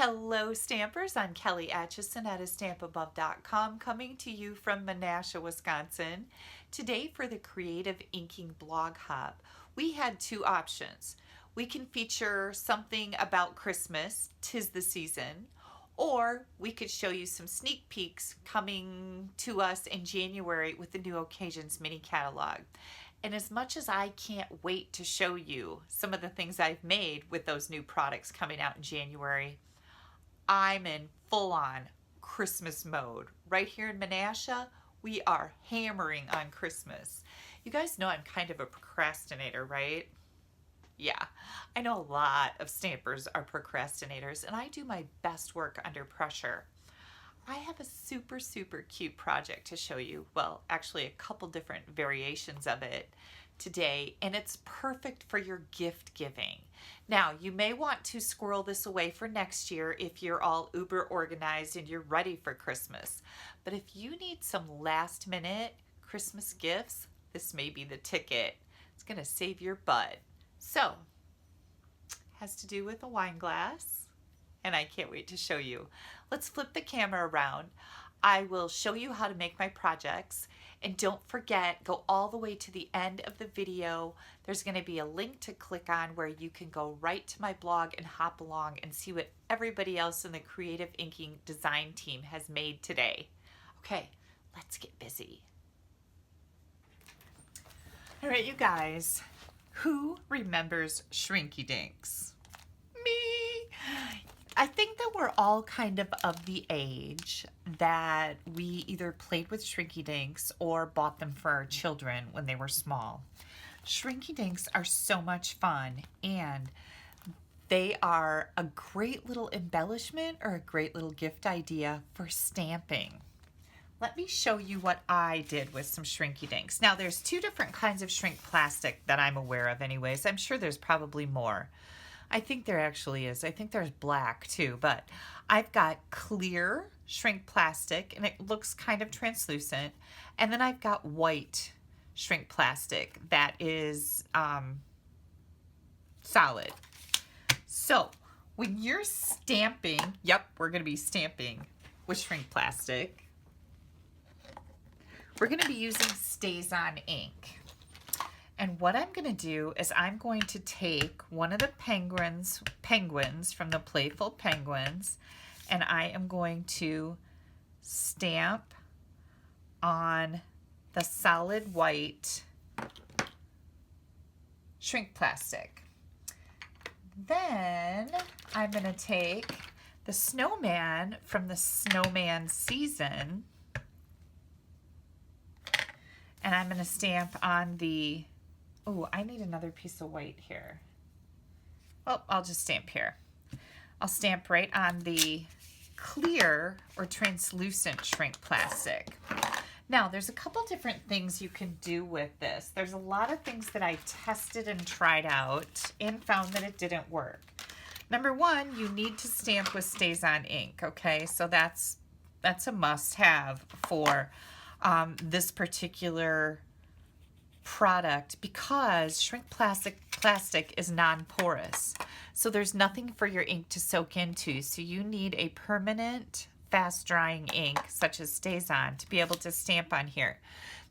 Hello Stampers, I'm Kelly Acheson at stampabove.com coming to you from Menasha, Wisconsin. Today for the Creative Inking Blog Hub, we had two options. We can feature something about Christmas, 'tis the season, or we could show you some sneak peeks coming to us in January with the New Occasions mini catalog. And as much as I can't wait to show you some of the things I've made with those new products coming out in January, I'm in full-on Christmas mode. Right here in Menasha, we are hammering on Christmas. You guys know I'm kind of a procrastinator, right? Yeah, I know a lot of stampers are procrastinators, and I do my best work under pressure. I have a super cute project to show you. Well, actually a couple different variations of it today, and it's perfect for your gift giving. Now, you may want to squirrel this away for next year if you're all uber organized and you're ready for Christmas. But if you need some last minute Christmas gifts, this may be the ticket. It's gonna save your butt. So, has to do with a wine glass, and I can't wait to show you. Let's flip the camera around. I will show you how to make my projects, and don't forget, go all the way to the end of the video. There's going to be a link to click on where you can go right to my blog and hop along and see what everybody else in the Creative Inking design team has made today. Okay, let's get busy. All right, you guys, who remembers Shrinky Dinks? Me! I think that we're all kind of the age that we either played with Shrinky Dinks or bought them for our children when they were small. Shrinky Dinks are so much fun, and they are a great little embellishment or a great little gift idea for stamping. Let me show you what I did with some Shrinky Dinks. Now, there's two different kinds of shrink plastic that I'm aware of anyways. I'm sure there's probably more. I think there actually is. I think there's black too, but I've got clear shrink plastic and it looks kind of translucent. And then I've got white shrink plastic that is solid. So when you're stamping, yep, we're going to be stamping with shrink plastic. We're going to be using Stays-On ink. And what I'm going to do is I'm going to take one of the penguins from the Playful Penguins, and I am going to stamp on the solid white shrink plastic. Then I'm going to take the snowman from the snowman season, and I'm going to stamp on the, oh, I need another piece of white here. Oh, I'll just stamp here. I'll stamp right on the clear or translucent shrink plastic. Now, there's a couple different things you can do with this. There's a lot of things that I tested and tried out and found that it didn't work. Number one, you need to stamp with Stays-On ink, okay? So that's a must-have for this particular product, because shrink plastic is non-porous, so there's nothing for your ink to soak into, so you need a permanent fast drying ink such as Stays-On to be able to stamp on here.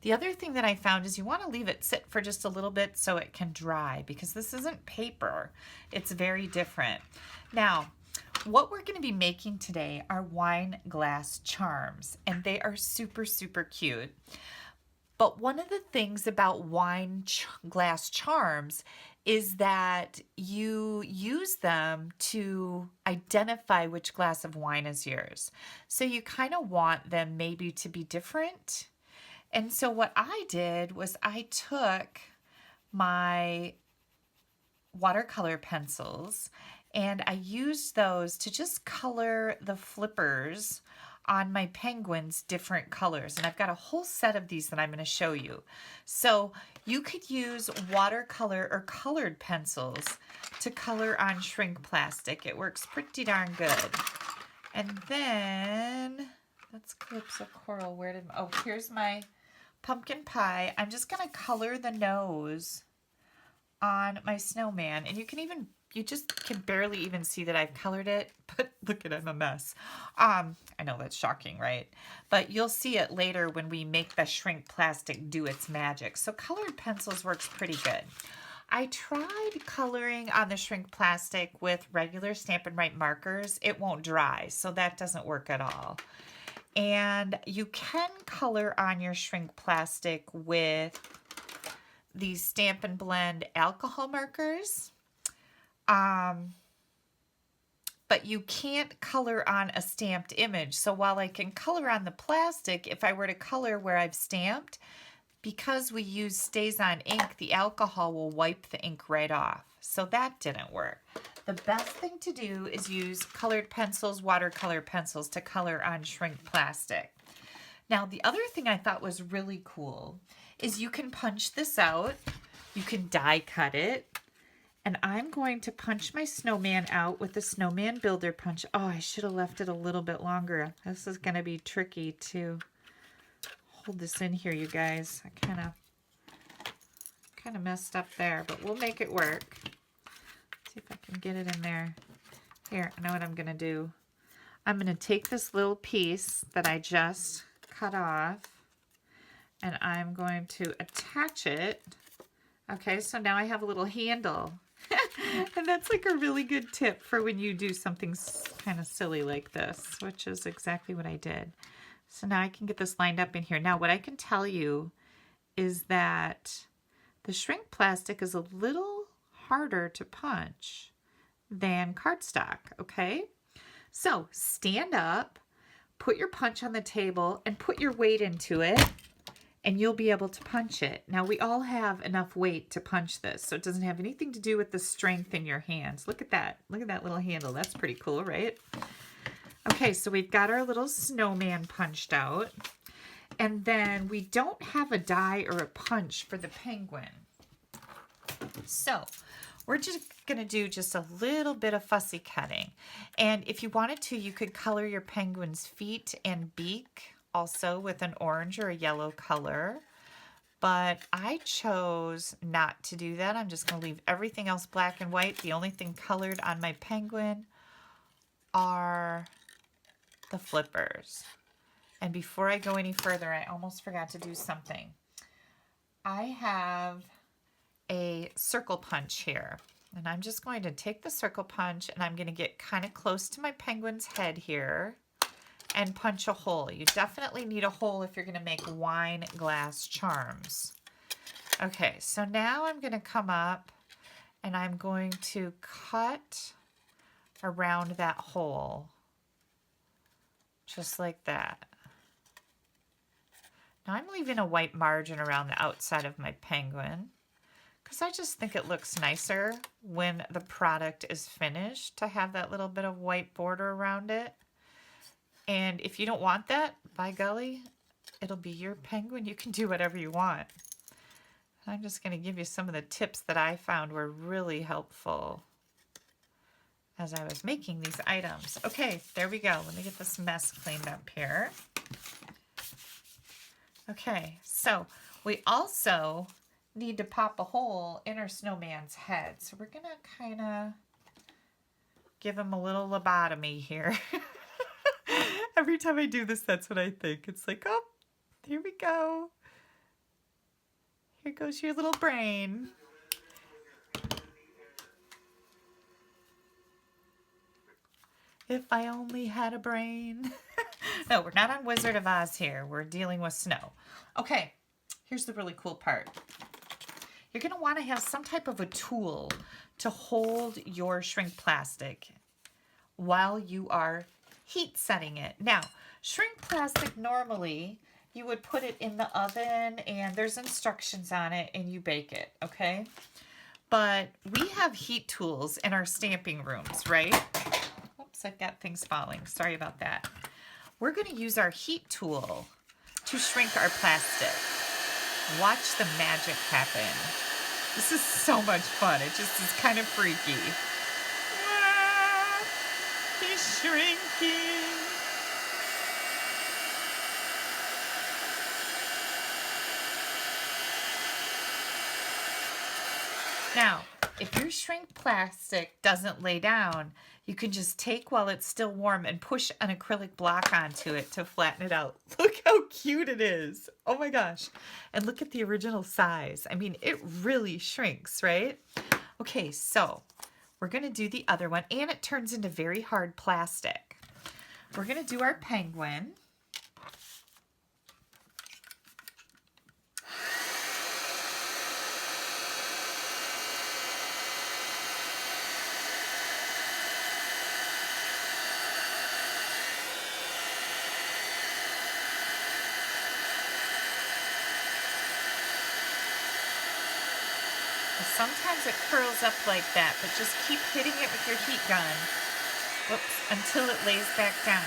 The other thing that I found is you want to leave it sit for just a little bit so it can dry, because this isn't paper, it's very different. Now, what we're going to be making today are wine glass charms, and they are super cute. But one of the things about wine glass charms is that you use them to identify which glass of wine is yours. So you kind of want them maybe to be different. And so what I did was I took my watercolor pencils and I used those to just color the flippers on my penguins different colors, and I've got a whole set of these that I'm going to show you. So you could use watercolor or colored pencils to color on shrink plastic. It works pretty darn good. And then let's clips of coral. Where did oh, here's my pumpkin pie. I'm just going to color the nose on my snowman, and you can even you just can barely even see that I've colored it, but look at it, I'm a mess. I know that's shocking, right? But you'll see it later when we make the shrink plastic do its magic. So colored pencils works pretty good. I tried coloring on the shrink plastic with regular Stampin' Write markers. It won't dry, so that doesn't work at all. And you can color on your shrink plastic with these Stampin' Blend alcohol markers. But you can't color on a stamped image. So while I can color on the plastic, if I were to color where I've stamped, because we use StazOn ink, the alcohol will wipe the ink right off. So that didn't work. The best thing to do is use colored pencils, watercolor pencils to color on shrink plastic. Now, the other thing I thought was really cool is you can punch this out. You can die cut it. And I'm going to punch my snowman out with the Snowman Builder Punch. Oh, I should have left it a little bit longer. This is going to be tricky to hold this in here, you guys. I kind of messed up there, but we'll make it work. See if I can get it in there. Here, I know what I'm going to do. I'm going to take this little piece that I just cut off, and I'm going to attach it. Okay, so now I have a little handle. And that's like a really good tip for when you do something kind of silly like this, which is exactly what I did. So now I can get this lined up in here. Now what I can tell you is that the shrink plastic is a little harder to punch than cardstock, okay? So stand up, put your punch on the table, and put your weight into it, and you'll be able to punch it. Now, we all have enough weight to punch this, so it doesn't have anything to do with the strength in your hands. Look at that. Look at that little handle. That's pretty cool, right? Okay, so we've got our little snowman punched out. And then we don't have a die or a punch for the penguin. So we're just going to do just a little bit of fussy cutting. And if you wanted to, you could color your penguin's feet and beak also with an orange or a yellow color, but I chose not to do that. I'm just going to leave everything else black and white. The only thing colored on my penguin are the flippers. And before I go any further, I almost forgot to do something. I have a circle punch here, and I'm just going to take the circle punch and I'm going to get kind of close to my penguin's head here and punch a hole. You definitely need a hole if you're going to make wine glass charms. Okay, so now I'm going to come up and I'm going to cut around that hole, just like that. Now I'm leaving a white margin around the outside of my penguin because I just think it looks nicer when the product is finished to have that little bit of white border around it. And if you don't want that, by golly, it'll be your penguin. You can do whatever you want. I'm just going to give you some of the tips that I found were really helpful as I was making these items. Okay, there we go. Let me get this mess cleaned up here. Okay, so we also need to pop a hole in our snowman's head. So we're going to kind of give him a little lobotomy here. Every time I do this, that's what I think. It's like, oh, here we go. Here goes your little brain. If I only had a brain. No, we're not on Wizard of Oz here. We're dealing with snow. Okay, here's the really cool part. You're going to want to have some type of a tool to hold your shrink plastic while you are heat setting it. Now, shrink plastic normally you would put it in the oven and there's instructions on it and you bake it, okay? But we have heat tools in our stamping rooms, right? Oops, I've got things falling. Sorry about that. We're going to use our heat tool to shrink our plastic. Watch the magic happen. This is so much fun. It just is kind of freaky. Ah, he's shrinking. Now, if your shrink plastic doesn't lay down, you can just take while it's still warm and push an acrylic block onto it to flatten it out. Look how cute it is. Oh my gosh. And look at the original size. I mean, it really shrinks, right? Okay, so we're going to do the other one, and it turns into very hard plastic. We're going to do our penguin. Sometimes it curls up like that, but just keep hitting it with your heat gun. Whoops, until it lays back down.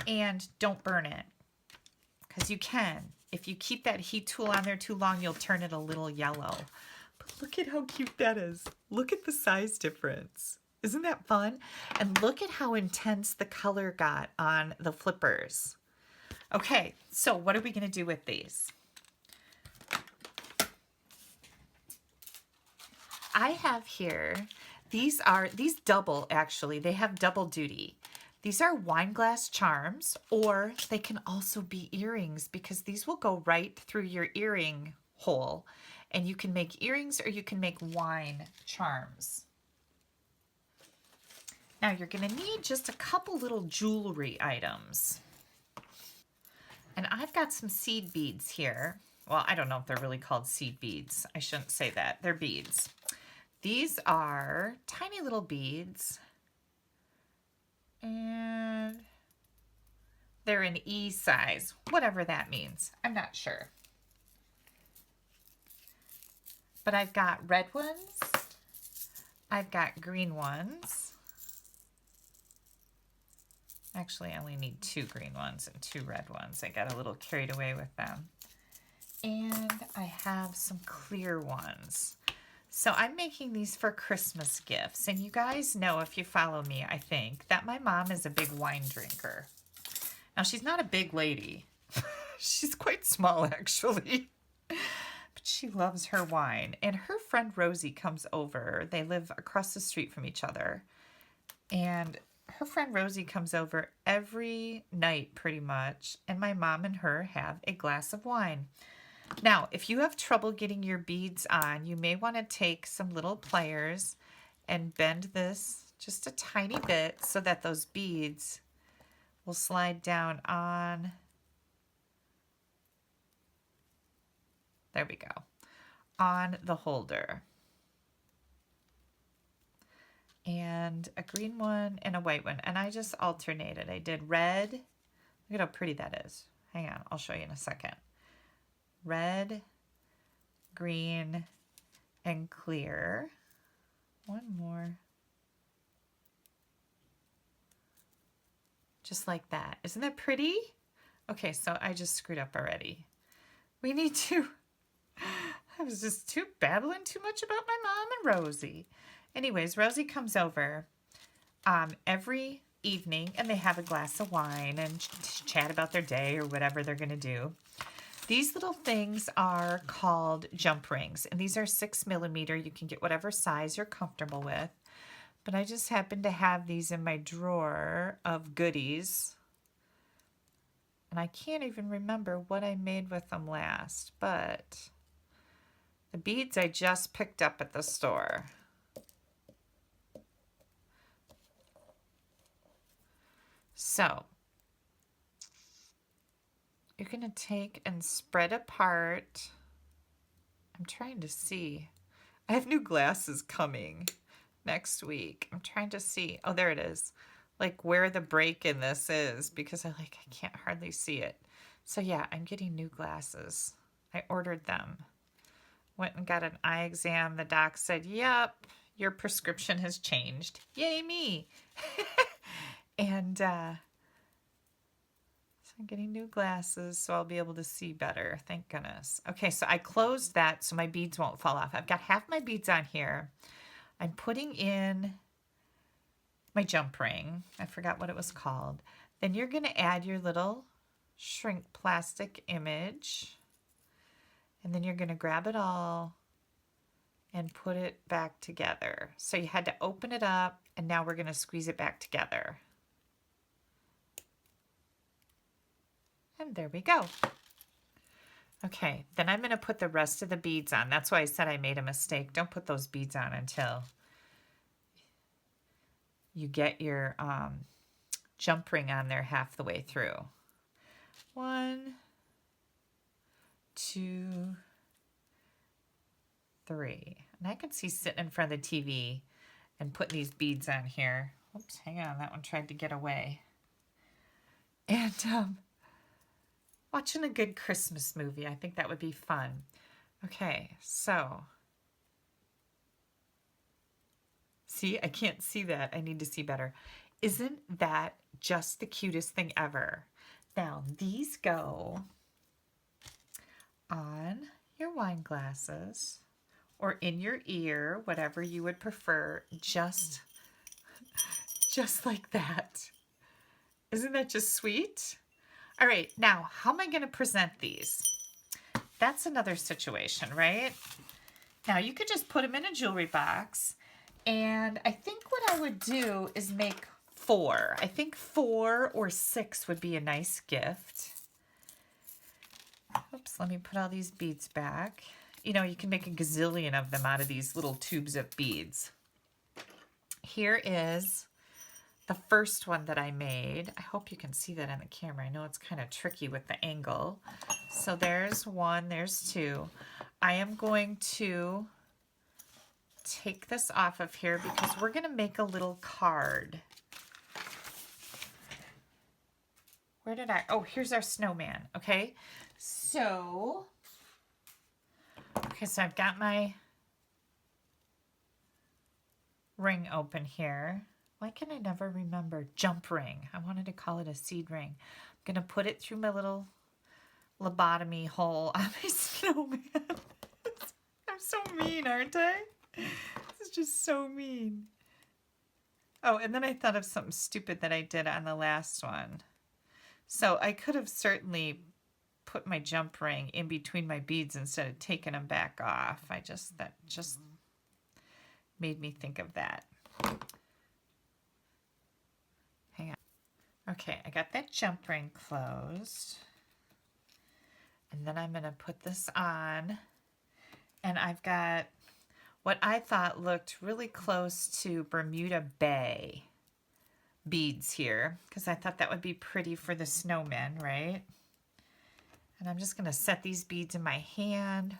And don't burn it, because you can. If you keep that heat tool on there too long, you'll turn it a little yellow. But look at how cute that is. Look at the size difference. Isn't that fun? And look at how intense the color got on the flippers. Okay, so what are we going to do with these? I have here, these double actually, they have double duty. These are wine glass charms, or they can also be earrings, because these will go right through your earring hole, and you can make earrings or you can make wine charms. Now you're going to need just a couple little jewelry items. And I've got some seed beads here. Well, I don't know if they're really called seed beads. I shouldn't say that. They're beads. These are tiny little beads, and they're an E size, whatever that means. I'm not sure. But I've got red ones, I've got green ones. Actually, I only need 2 green ones and 2 red ones. I got a little carried away with them. And I have some clear ones. So I'm making these for Christmas gifts. And you guys know, if you follow me, I think, that my mom is a big wine drinker. Now, she's not a big lady. She's quite small, actually. But she loves her wine. And her friend Rosie comes over. They live across the street from each other. And her friend Rosie comes over every night, pretty much. And my mom and her have a glass of wine. Now, if you have trouble getting your beads on, you may want to take some little pliers and bend this just a tiny bit so that those beads will slide down on, there we go, on the holder. And a green one and a white one. And I just alternated. I did red. Look at how pretty that is. Hang on, I'll show you in a second. Red, green, and clear. One more. Just like that. Isn't that pretty? Okay, so I just screwed up already. We need to... I was just babbling too much about my mom and Rosie. Anyways, Rosie comes over every evening, and they have a glass of wine and chat about their day or whatever they're going to do. These little things are called jump rings, and these are 6mm. You can get whatever size you're comfortable with. But I just happen to have these in my drawer of goodies. And I can't even remember what I made with them last, but the beads I just picked up at the store. So you're going to take and spread apart. I'm trying to see. I have new glasses coming next week. I'm trying to see. Oh, there it is. Like where the break in this is, because I can't hardly see it. So yeah, I'm getting new glasses. I ordered them. Went and got an eye exam. The doc said, "Yep, your prescription has changed." Yay me. And so I'm getting new glasses so I'll be able to see better. Thank goodness. Okay, so I closed that so my beads won't fall off. I've got half my beads on here. I'm putting in my jump ring. I forgot what it was called. Then you're going to add your little shrink plastic image. And then you're going to grab it all and put it back together. So you had to open it up, and now we're going to squeeze it back together. And there we go. Okay, then I'm going to put the rest of the beads on. That's why I said I made a mistake. Don't put those beads on until you get your jump ring on there half the way through. 1, 2, 3. And I can see sitting in front of the TV and putting these beads on here. Oops, hang on, that one tried to get away. And watching a good Christmas movie. I think that would be fun. Okay, so. See, I can't see that. I need to see better. Isn't that just the cutest thing ever? Now, these go on your wine glasses or in your ear, whatever you would prefer, just like that. Isn't that just sweet? All right, now, how am I going to present these? That's another situation, right? Now, you could just put them in a jewelry box, and I think what I would do is make 4. I think 4 or 6 would be a nice gift. Oops, let me put all these beads back. You know, you can make a gazillion of them out of these little tubes of beads. Here is the first one that I made. I hope you can see that on the camera. I know it's kind of tricky with the angle. So there's 1, there's 2. I am going to take this off of here because we're going to make a little card. Where did I? Oh, here's our snowman. Okay. So I've got my ring open here. Why can I never remember? Jump ring. I wanted to call it a seed ring. I'm going to put it through my little lobotomy hole on my snowman. I'm so mean, aren't I? This is just so mean. Oh, and then I thought of something stupid that I did on the last one. So I could have certainly put my jump ring in between my beads instead of taking them back off. That just made me think of that. Hang on. Okay, I got that jump ring closed. And then I'm going to put this on. And I've got what I thought looked really close to Bermuda Bay beads here, because I thought that would be pretty for the snowman, right? And I'm just going to set these beads in my hand,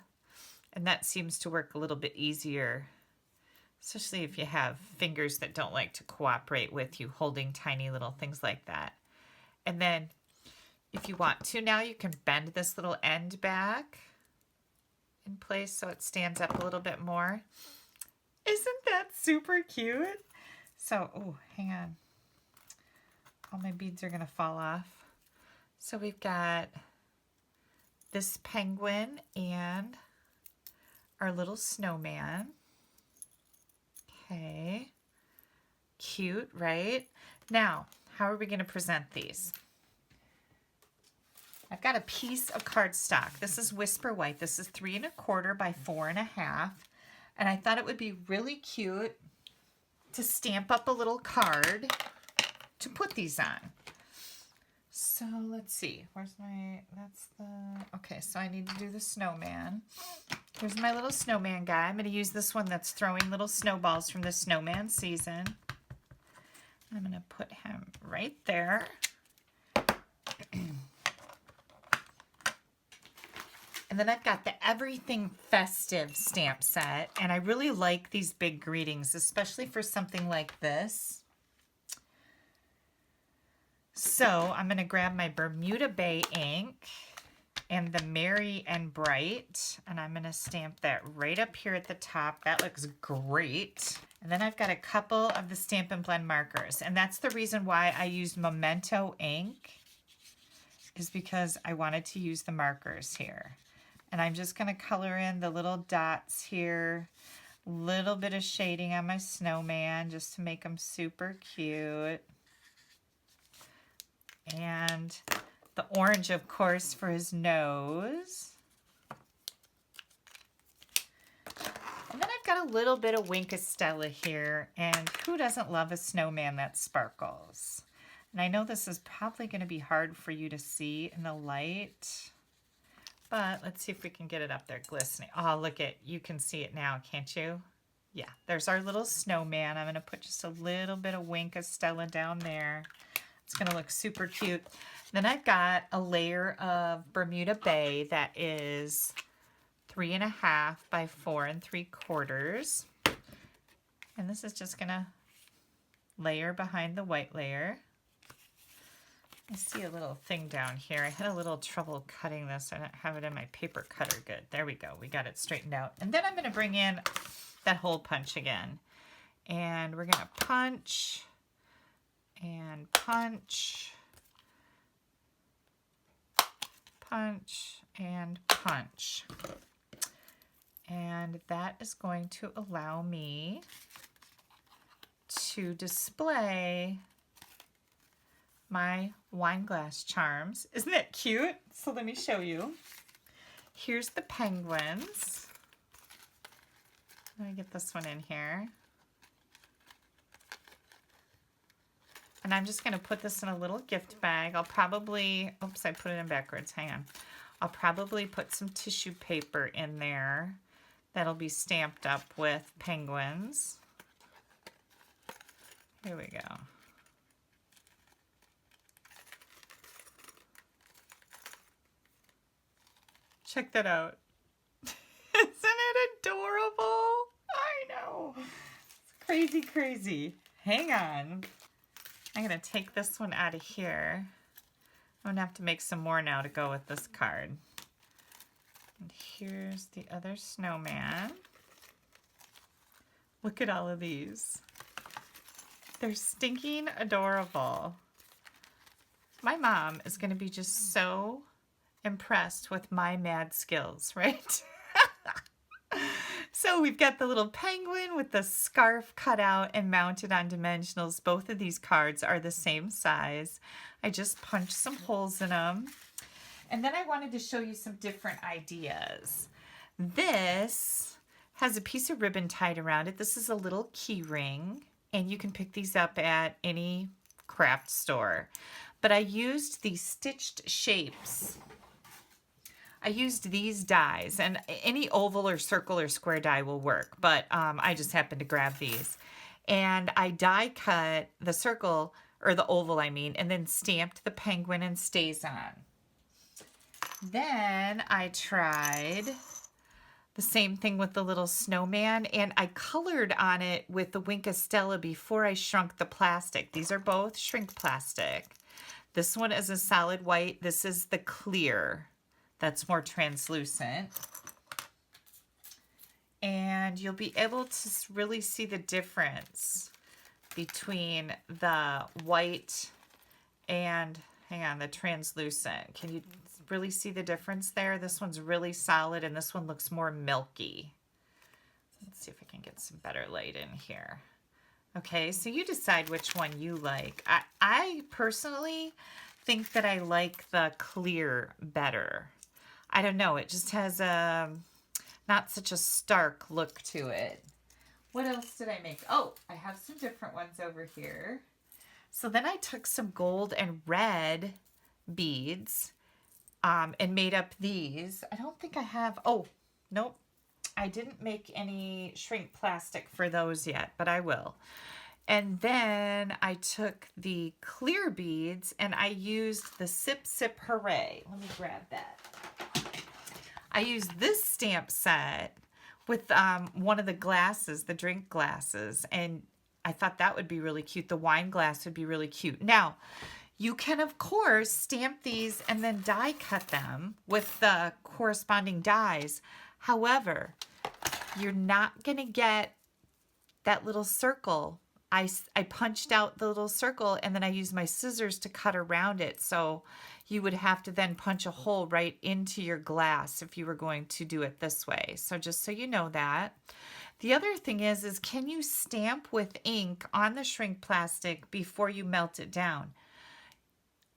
and that seems to work a little bit easier, especially if you have fingers that don't like to cooperate with you holding tiny little things like that. And then if you want to, now you can bend this little end back in place so it stands up a little bit more. Isn't that super cute? So, oh, hang on. All my beads are going to fall off. So we've got this penguin and our little snowman. Okay. Cute, right? Now, how are we going to present these? I've got a piece of cardstock. This is Whisper White. This is 3 1/4 by 4 1/2. And I thought it would be really cute to stamp up a little card to put these on. So let's see. Where's my, okay, so I need to do the snowman. Here's my little snowman guy. I'm going to use this one that's throwing little snowballs from the snowman season. I'm going to put him right there. And then I've got the Everything Festive stamp set. And I really like these big greetings, especially for something like this. So I'm going to grab my Bermuda Bay ink and the Merry and Bright. And I'm going to stamp that right up here at the top. That looks great. And then I've got a couple of the Stampin' Blend markers. And that's the reason why I used Memento ink, is because I wanted to use the markers here. And I'm just going to color in the little dots here, a little bit of shading on my snowman just to make him super cute. And the orange, of course, for his nose. And then I've got a little bit of Wink of Stella here, and who doesn't love a snowman that sparkles? And I know this is probably going to be hard for you to see in the light, but let's see if we can get it up there glistening. Oh, look at, you can see it now, can't you? Yeah, there's our little snowman. I'm going to put just a little bit of Wink of Stella down there. It's going to look super cute. Then I've got a layer of Bermuda Bay that is 3.5 by 4 3/4. And this is just going to layer behind the white layer. I see a little thing down here. I had a little trouble cutting this. I don't have it in my paper cutter good. There we go. We got it straightened out. And then I'm going to bring in that hole punch again. And we're going to punch and punch, punch and punch. And that is going to allow me to display my wine glass charms. Isn't that cute? So let me show you. Here's the penguins. Let me get this one in here. And I'm just going to put this in a little gift bag. I'll probably, oops, I put it in backwards. Hang on. I'll probably put some tissue paper in there that'll be stamped up with penguins. Here we go. Check that out. Isn't it adorable? I know. It's crazy, crazy. Hang on. I'm going to take this one out of here. I'm going to have to make some more now to go with this card. And here's the other snowman. Look at all of these. They're stinking adorable. My mom is going to be just so impressed with my mad skills, right? So we've got the little penguin with the scarf cut out and mounted on dimensionals. Both of these cards are the same size. I just punched some holes in them. And then I wanted to show you some different ideas. This has a piece of ribbon tied around it. This is a little key ring, and you can pick these up at any craft store. But I used these stitched shapes. I used these dies, and any oval or circle or square die will work, but I just happened to grab these. And I die cut the circle, or the oval I mean, and then stamped the penguin and StazOn. Then I tried the same thing with the little snowman, and I colored on it with the Wink of Stella before I shrunk the plastic. These are both shrink plastic. This one is a solid white. This is the clear. That's more translucent. And you'll be able to really see the difference between the white and, hang on, the translucent. Can you really see the difference there? This one's really solid and this one looks more milky. Let's see if I can get some better light in here. Okay, so you decide which one you like. I personally think that I like the clear better. I don't know, it just has a not such a stark look to it. What else did I make? Oh, I have some different ones over here. So then I took some gold and red beads and made up these. I don't think I have, oh, nope. I didn't make any shrink plastic for those yet, but I will. And then I took the clear beads and I used the Sip Sip Hooray. Let me grab that. I used this stamp set with one of the glasses, the drink glasses, and I thought that would be really cute. The wine glass would be really cute. Now, you can, of course, stamp these and then die cut them with the corresponding dies. However, you're not going to get that little circle. I punched out the little circle and then I used my scissors to cut around it. So you would have to then punch a hole right into your glass if you were going to do it this way. So just so you know that. The other thing is can you stamp with ink on the shrink plastic before you melt it down?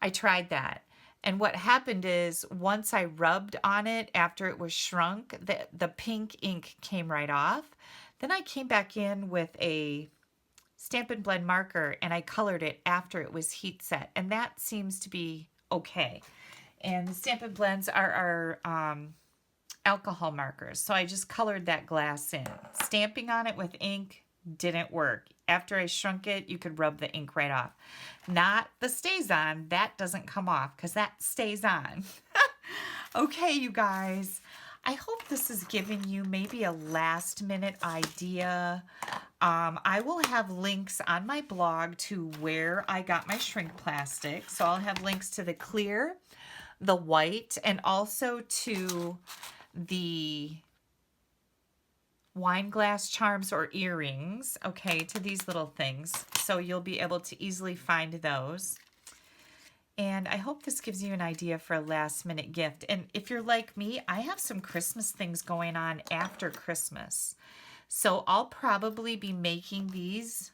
I tried that. And what happened is once I rubbed on it after it was shrunk, the pink ink came right off. Then I came back in with a Stampin' Blend marker and I colored it after it was heat set. And that seems to be okay. And the Stampin' Blends are our alcohol markers. So I just colored that glass in. Stamping on it with ink didn't work. After I shrunk it, you could rub the ink right off. Not the stays on. That doesn't come off because that stays on. Okay, you guys. I hope this has given you maybe a last minute idea. I will have links on my blog to where I got my shrink plastic. So I'll have links to the clear, the white, and also to the wine glass charms or earrings, okay, to these little things. So you'll be able to easily find those. And I hope this gives you an idea for a last minute gift. And if you're like me, I have some Christmas things going on after Christmas. So I'll probably be making these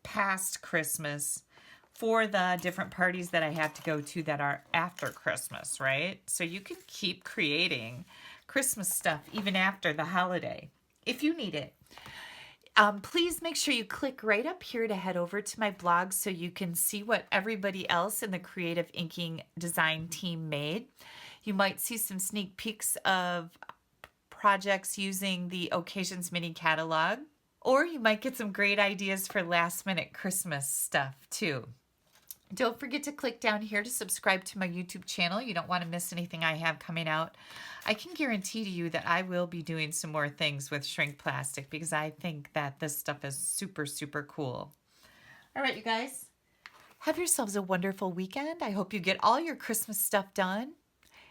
past Christmas for the different parties that I have to go to that are after Christmas, right? So you can keep creating Christmas stuff even after the holiday if you need it. Please make sure you click right up here to head over to my blog so you can see what everybody else in the creative inking design team made. You might see some sneak peeks of projects using the Occasions mini catalog, or you might get some great ideas for last minute Christmas stuff too. Don't forget to click down here to subscribe to my YouTube channel. You don't want to miss anything I have coming out. I can guarantee to you that I will be doing some more things with shrink plastic because I think that this stuff is super, super cool. All right, you guys. Have yourselves a wonderful weekend. I hope you get all your Christmas stuff done.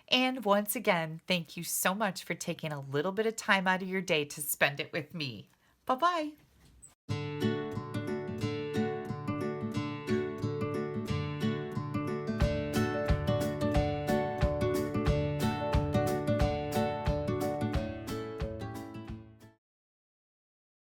And once again, thank you so much for taking a little bit of time out of your day to spend it with me. Bye-bye.